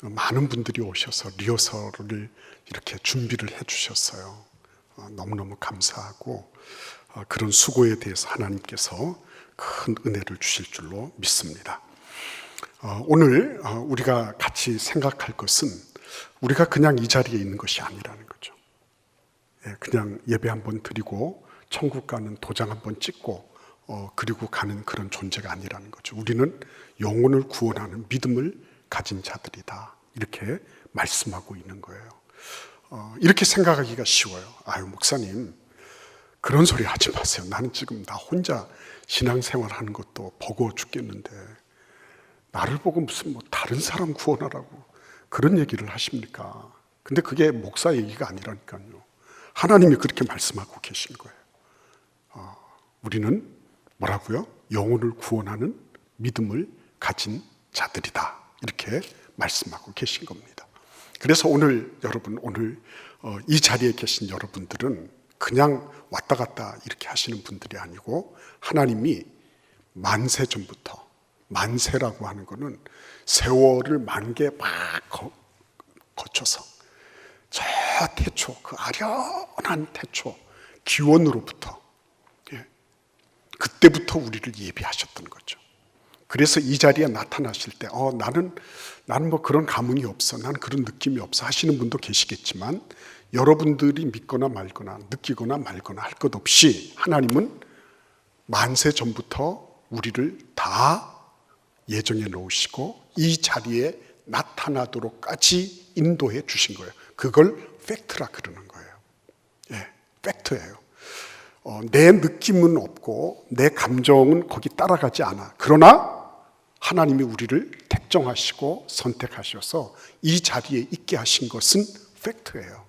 많은 분들이 오셔서 리허설을 이렇게 준비를 해 주셨어요. 너무너무 감사하고 그런 수고에 대해서 하나님께서 큰 은혜를 주실 줄로 믿습니다. 오늘 우리가 같이 생각할 것은 우리가 그냥 이 자리에 있는 것이 아니라는 거죠. 그냥 예배 한번 드리고 천국 가는 도장 한번 찍고 그리고 가는 그런 존재가 아니라는 거죠. 우리는 영혼을 구원하는 믿음을 가진 자들이다, 이렇게 말씀하고 있는 거예요. 이렇게 생각하기가 쉬워요. 아유, 목사님 그런 소리 하지 마세요. 나는 지금 나 혼자 신앙생활 하는 것도 버거워 죽겠는데 나를 보고 무슨 다른 사람 구원하라고 그런 얘기를 하십니까? 근데 그게 목사 얘기가 아니라니까요. 하나님이 그렇게 말씀하고 계신 거예요. 우리는 뭐라고요? 영혼을 구원하는 믿음을 가진 자들이다, 이렇게 말씀하고 계신 겁니다. 그래서 오늘 이 자리에 계신 여러분들은 그냥 왔다 갔다 이렇게 하시는 분들이 아니고 하나님이 만세 전부터, 만세라고 하는 거는 세월을 만개 막 거쳐서 저 태초, 그 아련한 태초 기원으로부터 그때부터 우리를 예비하셨던 거죠. 그래서 이 자리에 나타나실 때 나는 뭐 그런 감흥이 없어, 나는 그런 느낌이 없어 하시는 분도 계시겠지만, 여러분들이 믿거나 말거나 느끼거나 말거나 할 것 없이 하나님은 만세 전부터 우리를 다 예정해 놓으시고 이 자리에 나타나도록까지 인도해 주신 거예요. 그걸 팩트라 그러는 거예요. 팩트예요. 내 느낌은 없고 내 감정은 거기 따라가지 않아. 그러나 하나님이 우리를 택정하시고 선택하셔서 이 자리에 있게 하신 것은 팩트예요.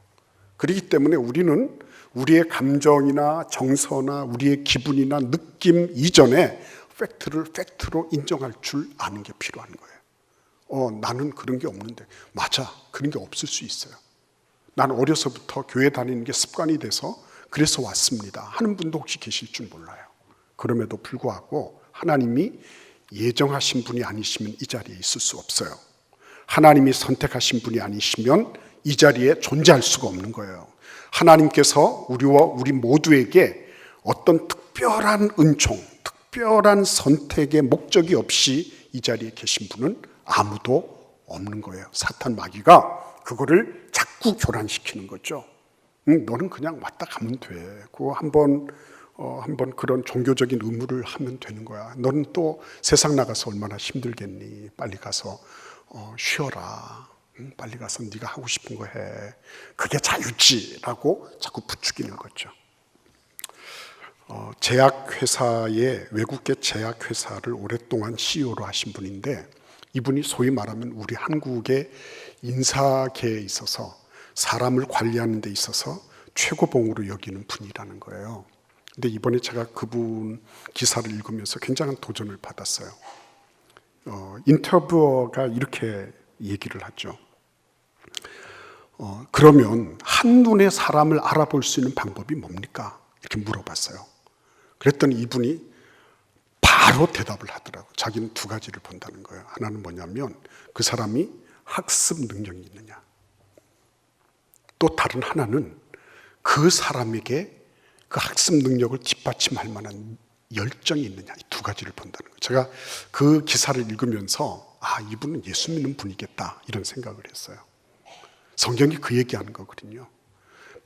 그렇기 때문에 우리는 우리의 감정이나 정서나 우리의 기분이나 느낌 이전에 팩트를 팩트로 인정할 줄 아는 게 필요한 거예요. 나는 그런 게 없는데. 맞아, 그런 게 없을 수 있어요. 난 어려서부터 교회 다니는 게 습관이 돼서 그래서 왔습니다 하는 분도 혹시 계실 줄 몰라요. 그럼에도 불구하고 하나님이 예정하신 분이 아니시면 이 자리에 있을 수 없어요. 하나님이 선택하신 분이 아니시면 이 자리에 존재할 수가 없는 거예요. 하나님께서 우리와 우리 모두에게 어떤 특별한 은총, 특별한 선택의 목적이 없이 이 자리에 계신 분은 아무도 없는 거예요. 사탄 마귀가 그거를 자꾸 교란시키는 거죠. 너는 그냥 왔다 가면 돼. 그거 한번 그런 종교적인 의무를 하면 되는 거야. 너는 또 세상 나가서 얼마나 힘들겠니? 빨리 가서 쉬어라. 빨리 가서 네가 하고 싶은 거 해. 그게 자유지라고 자꾸 부추기는 거죠. 외국계 제약회사를 오랫동안 CEO로 하신 분인데, 이분이 소위 말하면 우리 한국의 인사계에 있어서 사람을 관리하는 데 있어서 최고봉으로 여기는 분이라는 거예요. 근데 이번에 제가 그분 기사를 읽으면서 굉장한 도전을 받았어요. 인터뷰어가 이렇게 얘기를 하죠. 그러면 한눈에 사람을 알아볼 수 있는 방법이 뭡니까? 이렇게 물어봤어요. 그랬더니 이분이 바로 대답을 하더라고요. 자기는 두 가지를 본다는 거예요. 하나는 뭐냐면 그 사람이 학습 능력이 있느냐, 또 다른 하나는 그 사람에게 그 학습 능력을 뒷받침할 만한 열정이 있느냐, 이 두 가지를 본다는 거예요. 제가 그 기사를 읽으면서 이분은 예수 믿는 분이겠다, 이런 생각을 했어요. 성경이 그 얘기하는 거거든요.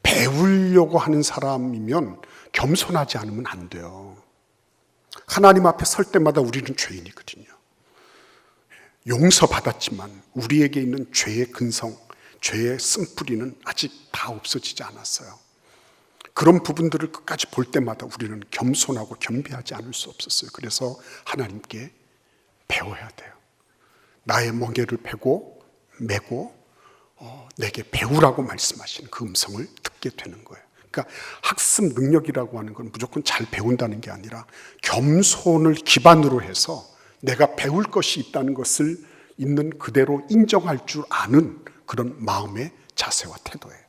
배우려고 하는 사람이면 겸손하지 않으면 안 돼요. 하나님 앞에 설 때마다 우리는 죄인이거든요. 용서받았지만 우리에게 있는 죄의 근성, 죄의 쓴뿌리는 아직 다 없어지지 않았어요. 그런 부분들을 끝까지 볼 때마다 우리는 겸손하고 겸비하지 않을 수 없었어요. 그래서 하나님께 배워야 돼요. 나의 멍에를 메고 내게 배우라고 말씀하시는 그 음성을 듣게 되는 거예요. 그러니까 학습 능력이라고 하는 건 무조건 잘 배운다는 게 아니라 겸손을 기반으로 해서 내가 배울 것이 있다는 것을 있는 그대로 인정할 줄 아는 그런 마음의 자세와 태도예요.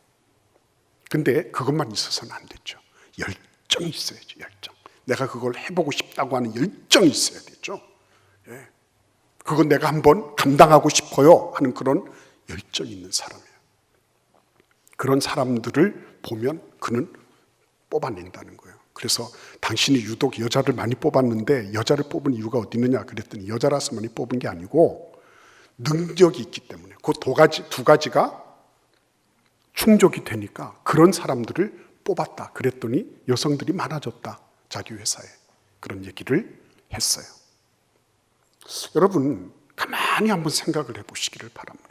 근데 그것만 있어서는 안 되죠. 열정이 있어야죠. 열정. 내가 그걸 해보고 싶다고 하는 열정이 있어야 되죠. 그건 내가 한번 감당하고 싶어요 하는 그런 열정이 있는 사람이에요. 그런 사람들을 보면 그는 뽑아낸다는 거예요. 그래서 당신이 유독 여자를 많이 뽑았는데 여자를 뽑은 이유가 어디 있느냐 그랬더니 여자라서 많이 뽑은 게 아니고 능력이 있기 때문에 그 두 가지가 충족이 되니까 그런 사람들을 뽑았다 그랬더니 여성들이 많아졌다. 자기 회사에. 그런 얘기를 했어요. 여러분 가만히 한번 생각을 해보시기를 바랍니다.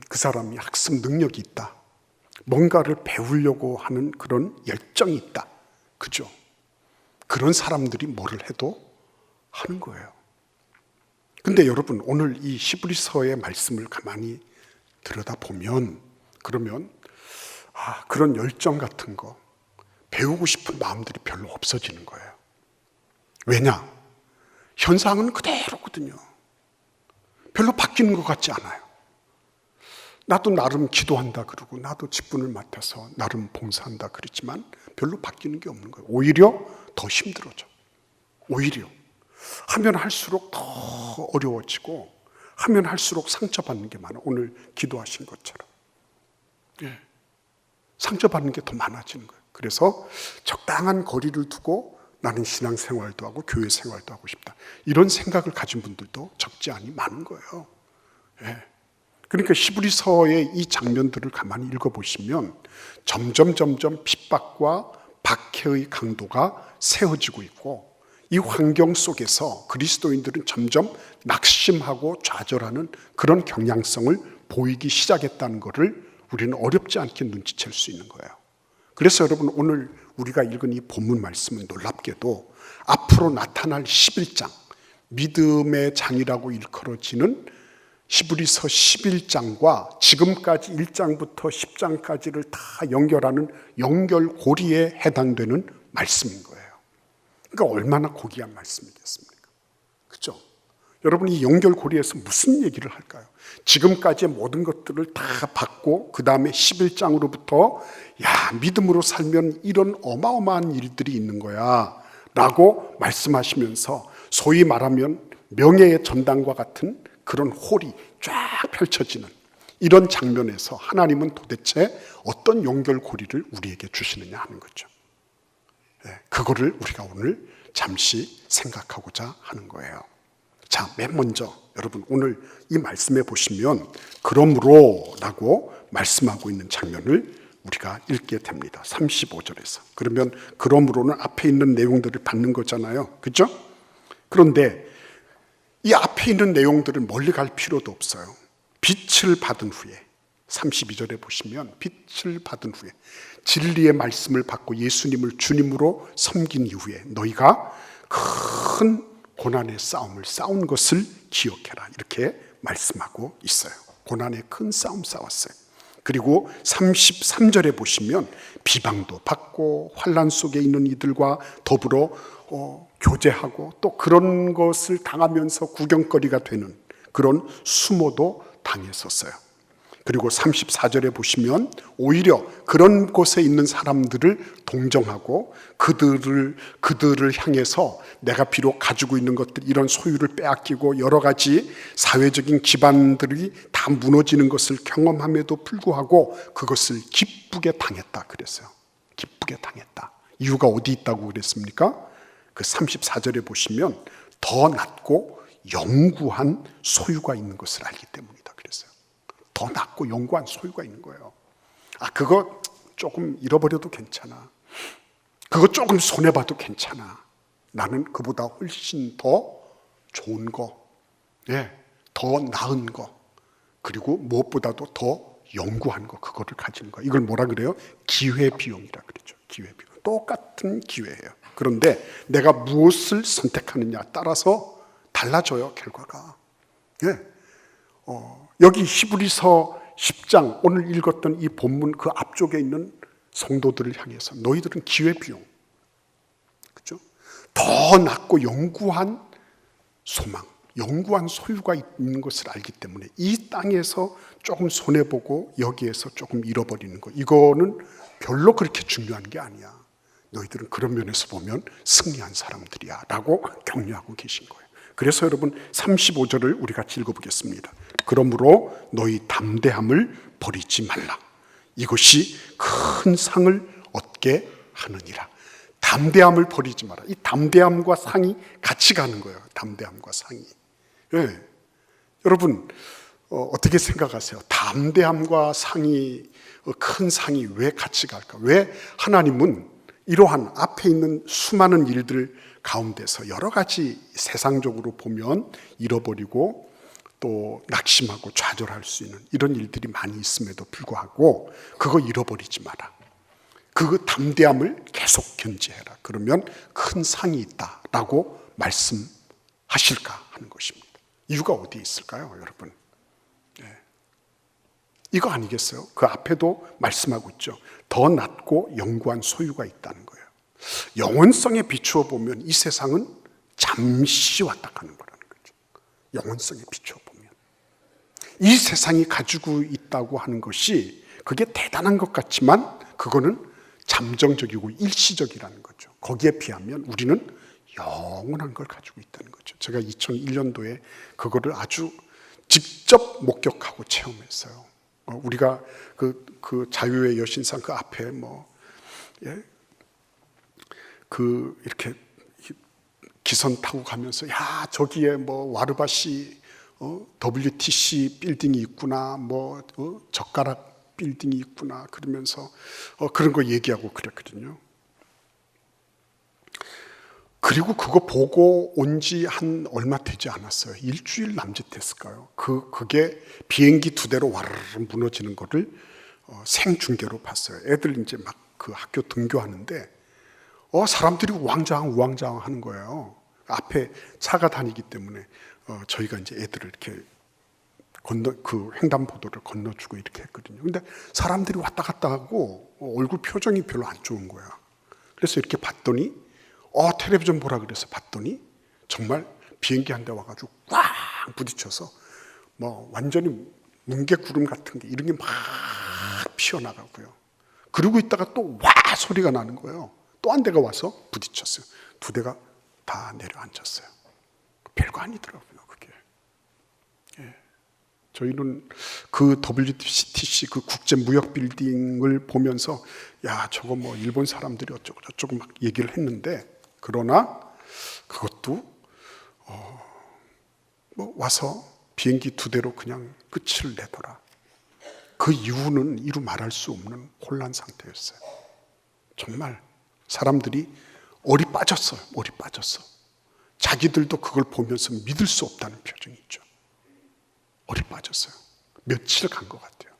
그 사람이 학습 능력이 있다. 뭔가를 배우려고 하는 그런 열정이 있다. 그죠? 그런 사람들이 뭐를 해도 하는 거예요. 근데 여러분 오늘 이 히브리서의 말씀을 가만히 들여다보면 그러면 그런 열정 같은 거 배우고 싶은 마음들이 별로 없어지는 거예요. 왜냐? 현상은 그대로거든요. 별로 바뀌는 것 같지 않아요. 나도 나름 기도한다 그러고 나도 직분을 맡아서 나름 봉사한다 그랬지만 별로 바뀌는 게 없는 거예요. 오히려 더 힘들어져. 오히려 하면 할수록 더 어려워지고 하면 할수록 상처받는 게 많아. 오늘 기도하신 것처럼 상처받는 게 더 많아지는 거예요. 그래서 적당한 거리를 두고 나는 신앙생활도 하고 교회 생활도 하고 싶다. 이런 생각을 가진 분들도 적지 않이 많은 거예요. 그러니까 히브리서의 이 장면들을 가만히 읽어보시면 점점 핍박과 박해의 강도가 세워지고 있고 이 환경 속에서 그리스도인들은 점점 낙심하고 좌절하는 그런 경향성을 보이기 시작했다는 것을 우리는 어렵지 않게 눈치챌 수 있는 거예요. 그래서 여러분 오늘 우리가 읽은 이 본문 말씀은 놀랍게도 앞으로 나타날 11장 믿음의 장이라고 일컬어지는 히브리서 11장과 지금까지 1장부터 10장까지를 다 연결하는 연결고리에 해당되는 말씀인 거예요. 그러니까 얼마나 고귀한 말씀이겠습니까? 그렇죠? 여러분 이 연결고리에서 무슨 얘기를 할까요? 지금까지의 모든 것들을 다 받고 그 다음에 11장으로부터 믿음으로 살면 이런 어마어마한 일들이 있는 거야 라고 말씀하시면서 소위 말하면 명예의 전당과 같은 그런 홀이 쫙 펼쳐지는 이런 장면에서 하나님은 도대체 어떤 연결고리를 우리에게 주시느냐 하는 거죠. 그거를 우리가 오늘 잠시 생각하고자 하는 거예요. 자, 맨 먼저 여러분 오늘 이 말씀에 보시면 그러므로 라고 말씀하고 있는 장면을 우리가 읽게 됩니다. 35절에서. 그러면 그러므로는 앞에 있는 내용들을 받는 거잖아요. 그렇죠? 그런데 이 앞에 있는 내용들을 멀리 갈 필요도 없어요. 빛을 받은 후에 32절에 보시면 빛을 받은 후에 진리의 말씀을 받고 예수님을 주님으로 섬긴 이후에 너희가 큰 고난의 싸움을 싸운 것을 기억해라 이렇게 말씀하고 있어요. 고난의 큰 싸움 싸웠어요. 그리고 33절에 보시면 비방도 받고 환난 속에 있는 이들과 더불어 교제하고 또 그런 것을 당하면서 구경거리가 되는 그런 수모도 당했었어요. 그리고 34절에 보시면 오히려 그런 곳에 있는 사람들을 동정하고 그들을 향해서 내가 비록 가지고 있는 것들 이런 소유를 빼앗기고 여러 가지 사회적인 기반들이 다 무너지는 것을 경험함에도 불구하고 그것을 기쁘게 당했다 그랬어요. 기쁘게 당했다. 이유가 어디 있다고 그랬습니까? 그 34절에 보시면 더 낮고 영구한 소유가 있는 것을 알기 때문이다 그랬어요. 더 낮고 영구한 소유가 있는 거예요. 그거 조금 잃어버려도 괜찮아. 그거 조금 손해봐도 괜찮아. 나는 그보다 훨씬 더 좋은 거, 더 나은 거, 그리고 무엇보다도 더 영구한 거, 그거를 가지는 거. 이걸 뭐라 그래요? 기회비용이라 그러죠. 기회비용. 똑같은 기회예요. 그런데 내가 무엇을 선택하느냐 따라서 달라져요, 결과가. 여기 히브리서 10장 오늘 읽었던 이 본문 그 앞쪽에 있는 성도들을 향해서 너희들은 기회비용, 그렇죠? 더 낮고 영구한 소망, 영구한 소유가 있는 것을 알기 때문에 이 땅에서 조금 손해보고 여기에서 조금 잃어버리는 거, 이거는 별로 그렇게 중요한 게 아니야. 너희들은 그런 면에서 보면 승리한 사람들이야 라고 격려하고 계신 거예요. 그래서 여러분 35절을 우리 같이 읽어보겠습니다. 그러므로 너희 담대함을 버리지 말라. 이것이 큰 상을 얻게 하느니라. 담대함을 버리지 마라. 이 담대함과 상이 같이 가는 거예요. 담대함과 상이. 예. 여러분 어떻게 생각하세요? 담대함과 상이, 큰 상이 왜 같이 갈까? 왜 하나님은 이러한 앞에 있는 수많은 일들 가운데서 여러 가지 세상적으로 보면 잃어버리고 또 낙심하고 좌절할 수 있는 이런 일들이 많이 있음에도 불구하고 그거 잃어버리지 마라. 그 담대함을 계속 견지해라. 그러면 큰 상이 있다라고 말씀하실까 하는 것입니다. 이유가 어디에 있을까요, 여러분? 이거 아니겠어요? 그 앞에도 말씀하고 있죠. 더 낮고 영구한 소유가 있다는 거예요. 영원성에 비추어 보면 이 세상은 잠시 왔다 가는 거라는 거죠. 영원성에 비추어 보면 이 세상이 가지고 있다고 하는 것이 그게 대단한 것 같지만 그거는 잠정적이고 일시적이라는 거죠. 거기에 비하면 우리는 영원한 걸 가지고 있다는 거죠. 제가 2001년도에 그거를 아주 직접 목격하고 체험했어요. 우리가 그 자유의 여신상 그 앞에 이렇게 기선 타고 가면서 야 저기에 와르바시 WTC 빌딩이 있구나, 젓가락 빌딩이 있구나 그러면서 그런 거 얘기하고 그랬거든요. 그리고 그거 보고 온 지 한 얼마 되지 않았어요. 일주일 남짓했을까요? 그게 비행기 2대로 와르르 무너지는 거를 생중계로 봤어요. 애들 이제 막 그 학교 등교하는데 사람들이 우왕좌왕 하는 거예요. 앞에 차가 다니기 때문에 저희가 이제 애들을 이렇게 그 횡단보도를 건너주고 이렇게 했거든요. 근데 사람들이 왔다 갔다 하고 얼굴 표정이 별로 안 좋은 거야. 그래서 이렇게 봤더니 텔레비전 보라 그래서 봤더니 정말 비행기 한 대 와가지고 꽝 부딪혀서 완전히 뭉게구름 같은 게 이런 게 막 피어나가고요. 그러고 있다가 또 와 소리가 나는 거예요. 또 한 대가 와서 부딪혔어요. 2대가 다 내려앉았어요. 별거 아니더라고요, 그게. 예. 저희는 그 WTC 그 국제무역 빌딩을 보면서 야 저거 일본 사람들이 어쩌고 저쩌고 막 얘기를 했는데 그러나 그것도 와서 비행기 2대로 그냥 끝을 내더라. 그 이유는 이루 말할 수 없는 혼란 상태였어요. 정말 사람들이 얼이 빠졌어요. 얼이 빠졌어. 자기들도 그걸 보면서 믿을 수 없다는 표정이 있죠. 얼이 빠졌어요. 며칠 간 것 같아요.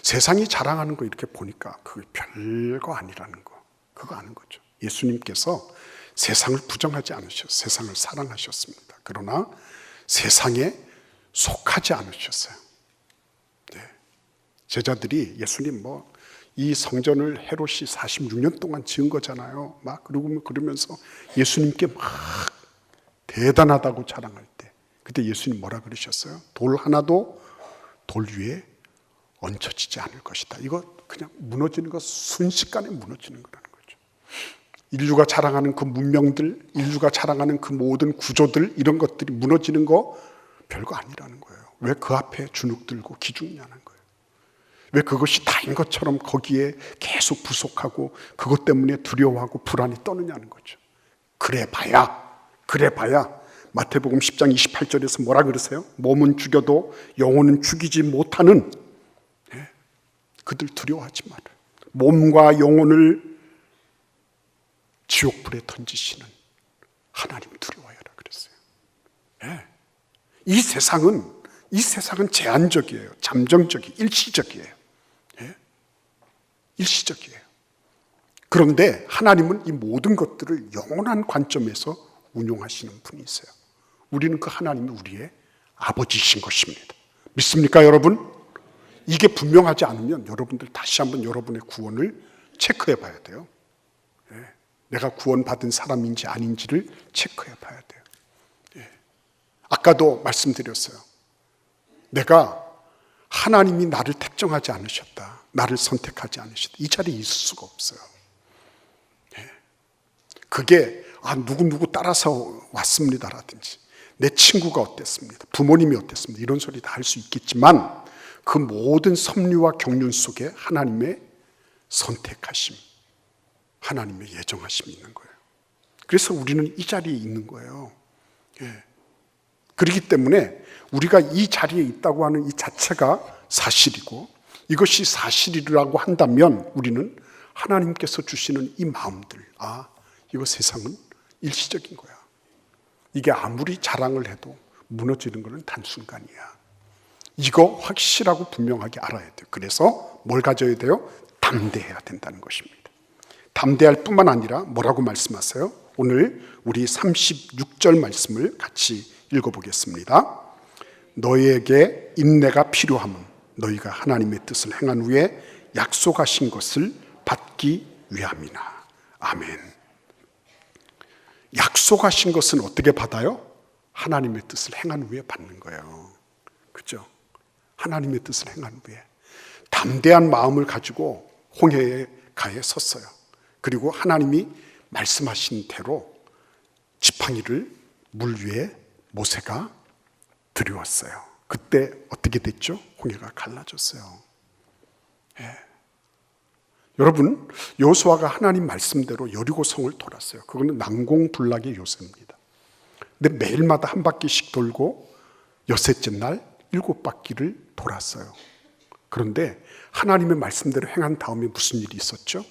세상이 자랑하는 거 이렇게 보니까 그게 별거 아니라는 거. 그거 아는 거죠. 예수님께서 세상을 부정하지 않으셨어요. 세상을 사랑하셨습니다. 그러나 세상에 속하지 않으셨어요. 네. 제자들이 예수님 이 성전을 헤롯이 46년 동안 지은 거잖아요. 막 그러면서 예수님께 막 대단하다고 자랑할 때 그때 예수님 뭐라 그러셨어요? 돌 하나도 돌 위에 얹혀지지 않을 것이다. 이거 그냥 무너지는 거 순식간에 무너지는 거라는 거죠. 인류가 자랑하는 그 문명들, 인류가 자랑하는 그 모든 구조들 이런 것들이 무너지는 거 별거 아니라는 거예요. 왜 그 앞에 주눅 들고 기죽냐는 거예요. 왜 그것이 다인 것처럼 거기에 계속 부속하고 그것 때문에 두려워하고 불안이 떠느냐는 거죠. 그래봐야 마태복음 10장 28절에서 뭐라 그러세요? 몸은 죽여도 영혼은 죽이지 못하는 그들 두려워하지 마라. 몸과 영혼을 지옥불에 던지시는 하나님 두려워해라 그랬어요. 이 세상은 제한적이에요. 잠정적이에요. 일시적이에요. 일시적이에요. 그런데 하나님은 이 모든 것들을 영원한 관점에서 운용하시는 분이세요. 우리는 그 하나님이 우리의 아버지이신 것입니다. 믿습니까, 여러분? 이게 분명하지 않으면 여러분들 다시 한번 여러분의 구원을 체크해 봐야 돼요. 내가 구원받은 사람인지 아닌지를 체크해 봐야 돼요. 아까도 말씀드렸어요. 내가 하나님이 나를 택정하지 않으셨다. 나를 선택하지 않으셨다. 이 자리에 있을 수가 없어요. 그게 누구 따라서 왔습니다라든지 내 친구가 어땠습니다, 부모님이 어땠습니다, 이런 소리 다 할 수 있겠지만 그 모든 섭리와 경륜 속에 하나님의 선택하심, 하나님의 예정하심이 있는 거예요. 그래서 우리는 이 자리에 있는 거예요. 그렇기 때문에 우리가 이 자리에 있다고 하는 이 자체가 사실이고, 이것이 사실이라고 한다면 우리는 하나님께서 주시는 이 마음들, 이거 세상은 일시적인 거야, 이게 아무리 자랑을 해도 무너지는 것은 단순간이야, 이거 확실하고 분명하게 알아야 돼요. 그래서 뭘 가져야 돼요? 담대해야 된다는 것입니다. 담대할 뿐만 아니라 뭐라고 말씀하세요? 오늘 우리 36절 말씀을 같이 읽어보겠습니다. 너희에게 인내가 필요함은 너희가 하나님의 뜻을 행한 후에 약속하신 것을 받기 위함이나. 아멘. 약속하신 것은 어떻게 받아요? 하나님의 뜻을 행한 후에 받는 거예요. 그죠? 하나님의 뜻을 행한 후에 담대한 마음을 가지고 홍해의 가에 섰어요. 그리고 하나님이 말씀하신 대로 지팡이를 물 위에 모세가 들여왔어요. 그때 어떻게 됐죠? 홍해가 갈라졌어요. 여러분, 여호수아가 하나님 말씀대로 여리고성을 돌았어요. 그거는 난공불락의 요새입니다. 근데 매일마다 한 바퀴씩 돌고 여섯째 날 7바퀴를 돌았어요. 그런데 하나님의 말씀대로 행한 다음에 무슨 일이 있었죠?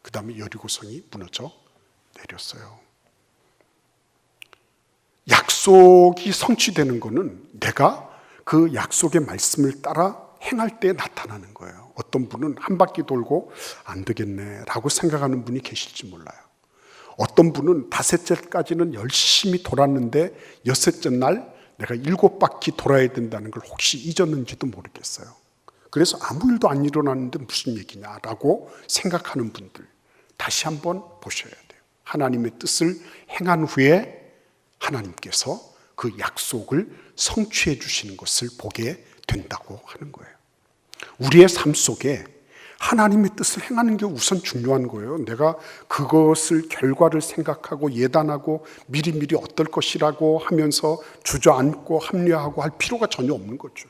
그 다음에 여리고성이 무너져 내렸어요. 약속이 성취되는 것은 내가 그 약속의 말씀을 따라 행할 때 나타나는 거예요. 어떤 분은 한 바퀴 돌고 안 되겠네 라고 생각하는 분이 계실지 몰라요. 어떤 분은 5째까지는 열심히 돌았는데 여섯째 날 내가 7바퀴 돌아야 된다는 걸 혹시 잊었는지도 모르겠어요. 그래서 아무 일도 안 일어났는데 무슨 얘기냐라고 생각하는 분들, 다시 한번 보셔야 돼요. 하나님의 뜻을 행한 후에 하나님께서 그 약속을 성취해 주시는 것을 보게 된다고 하는 거예요. 우리의 삶 속에 하나님의 뜻을 행하는 게 우선 중요한 거예요. 내가 그것을 결과를 생각하고 예단하고 미리미리 어떨 것이라고 하면서 주저앉고 합리화하고 할 필요가 전혀 없는 거죠.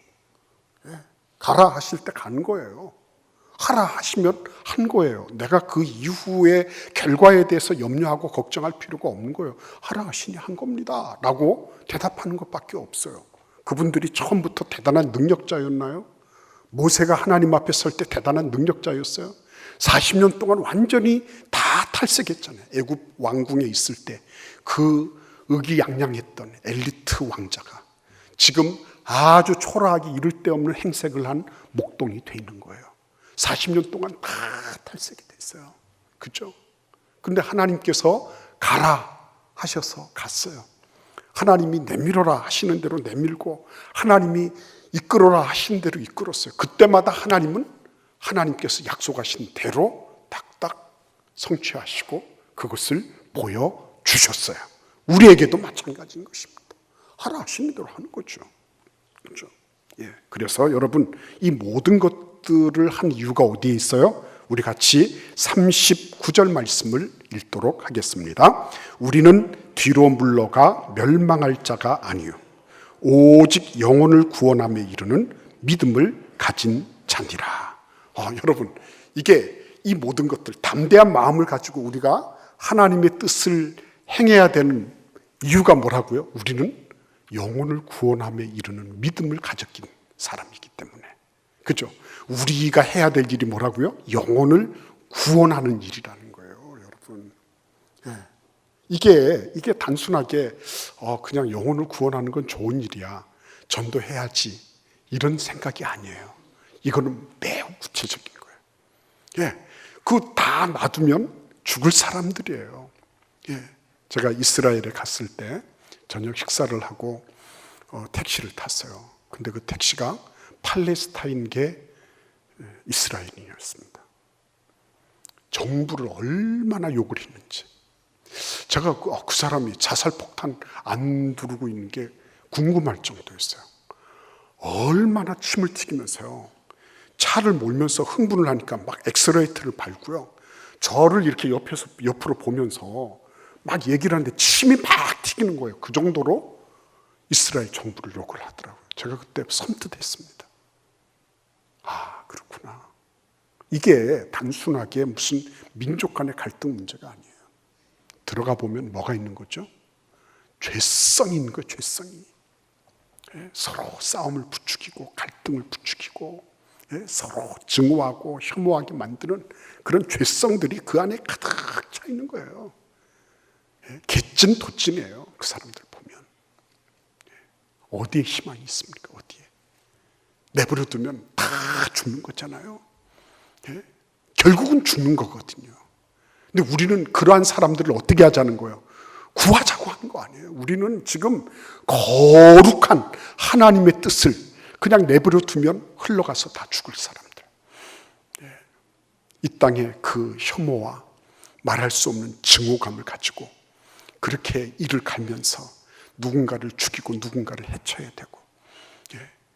가라 하실 때 가는 거예요. 하라 하시면 한 거예요. 내가 그 이후의 결과에 대해서 염려하고 걱정할 필요가 없는 거예요. 하라 하시니 한 겁니다 라고 대답하는 것밖에 없어요. 그분들이 처음부터 대단한 능력자였나요? 모세가 하나님 앞에 설 때 대단한 능력자였어요. 40년 동안 완전히 다 탈색했잖아요. 애굽 왕궁에 있을 때 그 의기양양했던 엘리트 왕자가 지금 아주 초라하게 이를 데 없는 행색을 한 목동이 돼 있는 거예요. 40년 동안 다 탈색이 됐어요. 그죠? 근데 하나님께서 가라 하셔서 갔어요. 하나님이 내밀어라 하시는 대로 내밀고, 하나님이 이끌어라 하시는 대로 이끌었어요. 그때마다 하나님께서 약속하신 대로 딱딱 성취하시고 그것을 보여주셨어요. 우리에게도 마찬가지인 것입니다. 하라 하시는 대로 하는 거죠. 그렇죠? 그래서 여러분, 이 모든 것들을 한 이유가 어디에 있어요? 우리 같이 39절 말씀을 읽도록 하겠습니다. 우리는 뒤로 물러가 멸망할 자가 아니요 오직 영혼을 구원함에 이르는 믿음을 가진 자니라. 여러분, 이 모든 것들, 담대한 마음을 가지고 우리가 하나님의 뜻을 행해야 되는 이유가 뭐라고요? 우리는 영혼을 구원함에 이르는 믿음을 가졌긴 사람이기 때문에. 그죠? 우리가 해야 될 일이 뭐라고요? 영혼을 구원하는 일이라는 거예요, 여러분. 이게 단순하게 그냥 영혼을 구원하는 건 좋은 일이야, 전도해야지, 이런 생각이 아니에요. 이거는 매우 구체적인 거예요. 그거 다 놔두면 죽을 사람들이에요. 제가 이스라엘에 갔을 때 저녁 식사를 하고 택시를 탔어요. 근데 그 택시가 팔레스타인계 이스라엘인이었습니다. 정부를 얼마나 욕을 했는지. 제가 그 사람이 자살폭탄 안 두르고 있는 게 궁금할 정도였어요. 얼마나 침을 튀기면서요, 차를 몰면서 흥분을 하니까 막 엑셀레이터를 밟고요, 저를 이렇게 옆으로 보면서 막 얘기를 하는데 침이 막 튀기는 거예요. 그 정도로 이스라엘 정부를 욕을 하더라고요. 제가 그때 섬뜩했습니다. 아, 그렇구나. 이게 단순하게 무슨 민족 간의 갈등 문제가 아니에요. 들어가 보면 뭐가 있는 거죠? 죄성이 있는 거예요. 죄성이. 서로 싸움을 부추기고 갈등을 부추기고 서로 증오하고 혐오하게 만드는 그런 죄성들이 그 안에 가득 차 있는 거예요. 개찐도찐이에요. 그 사람들 보면. 어디에 희망이 있습니까? 어디에? 내버려 두면 다 죽는 거잖아요. 결국은 죽는 거거든요. 근데 우리는 그러한 사람들을 어떻게 하자는 거예요? 구하자고 하는 거 아니에요. 우리는 지금 거룩한 하나님의 뜻을 그냥 내버려 두면 흘러가서 다 죽을 사람들. 이 땅에 그 혐오와 말할 수 없는 증오감을 가지고 그렇게 이를 갈면서 누군가를 죽이고 누군가를 해쳐야 되고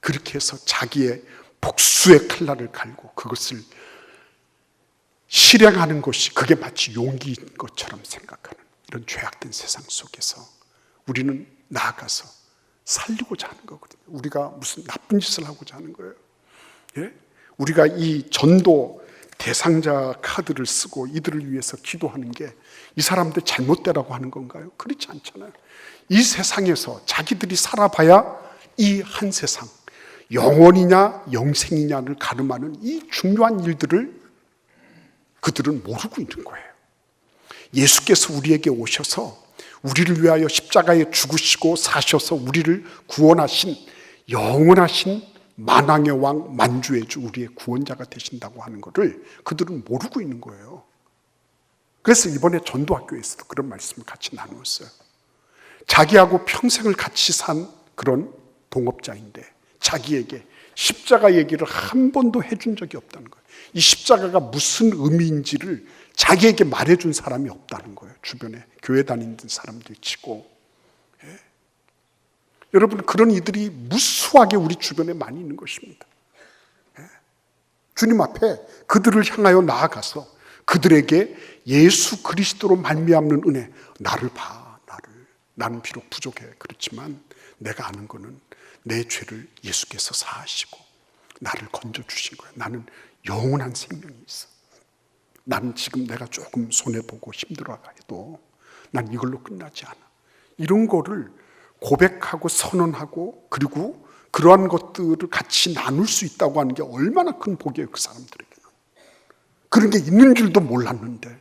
그렇게 해서 자기의 복수의 칼날을 갈고 그것을 실행하는 것이 그게 마치 용기인 것처럼 생각하는 이런 죄악된 세상 속에서 우리는 나아가서 살리고자 하는 거거든요. 우리가 무슨 나쁜 짓을 하고자 하는 거예요. 우리가 이 전도 대상자 카드를 쓰고 이들을 위해서 기도하는 게 이 사람들 잘못되라고 하는 건가요? 그렇지 않잖아요. 이 세상에서 자기들이 살아봐야 이 한 세상 영원이냐 영생이냐를 가름하는 이 중요한 일들을 그들은 모르고 있는 거예요. 예수께서 우리에게 오셔서 우리를 위하여 십자가에 죽으시고 사셔서 우리를 구원하신 영원하신 만왕의 왕 만주의 주 우리의 구원자가 되신다고 하는 것을 그들은 모르고 있는 거예요. 그래서 이번에 전도학교에서도 그런 말씀을 같이 나누었어요. 자기하고 평생을 같이 산 그런 동업자인데 자기에게 십자가 얘기를 한 번도 해준 적이 없다는 거예요. 이 십자가가 무슨 의미인지를 자기에게 말해준 사람이 없다는 거예요. 주변에 교회 다니는 사람들 치고. 여러분, 그런 이들이 무수하게 우리 주변에 많이 있는 것입니다. 주님 앞에 그들을 향하여 나아가서 그들에게 예수 그리스도로 말미암는 은혜, 나를 봐, 나는 비록 부족해. 그렇지만 내가 아는 거는 내 죄를 예수께서 사하시고 나를 건져주신 거야. 나는 영원한 생명이 있어. 나는 지금 내가 조금 손해보고 힘들어해도 난 이걸로 끝나지 않아. 이런 거를 고백하고 선언하고 그리고 그러한 것들을 같이 나눌 수 있다고 하는 게 얼마나 큰 복이에요. 그 사람들에게는. 그런 게 있는 줄도 몰랐는데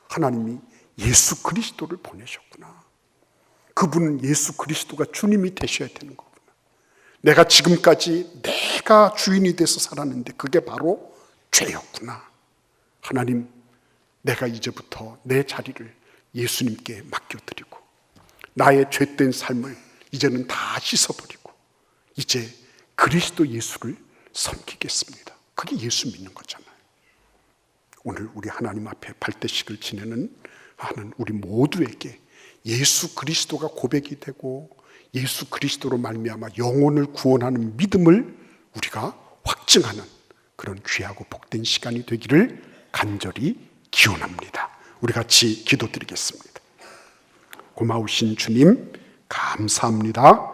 하나님이 예수 그리스도를 보내셨구나. 그분은 예수 그리스도가 주님이 되셔야 되는 거구나. 내가 지금까지 내가 주인이 돼서 살았는데 그게 바로 죄였구나. 하나님, 내가 이제부터 내 자리를 예수님께 맡겨드리고 나의 죄된 삶을 이제는 다 씻어버리고 이제 그리스도 예수를 섬기겠습니다. 그게 예수 믿는 거잖아요. 오늘 우리 하나님 앞에 발대식을 지내는 하는 우리 모두에게 예수 그리스도가 고백이 되고 예수 그리스도로 말미암아 영혼을 구원하는 믿음을 우리가 확증하는 그런 귀하고 복된 시간이 되기를 간절히 기원합니다. 우리 같이 기도드리겠습니다. 고마우신 주님 감사합니다.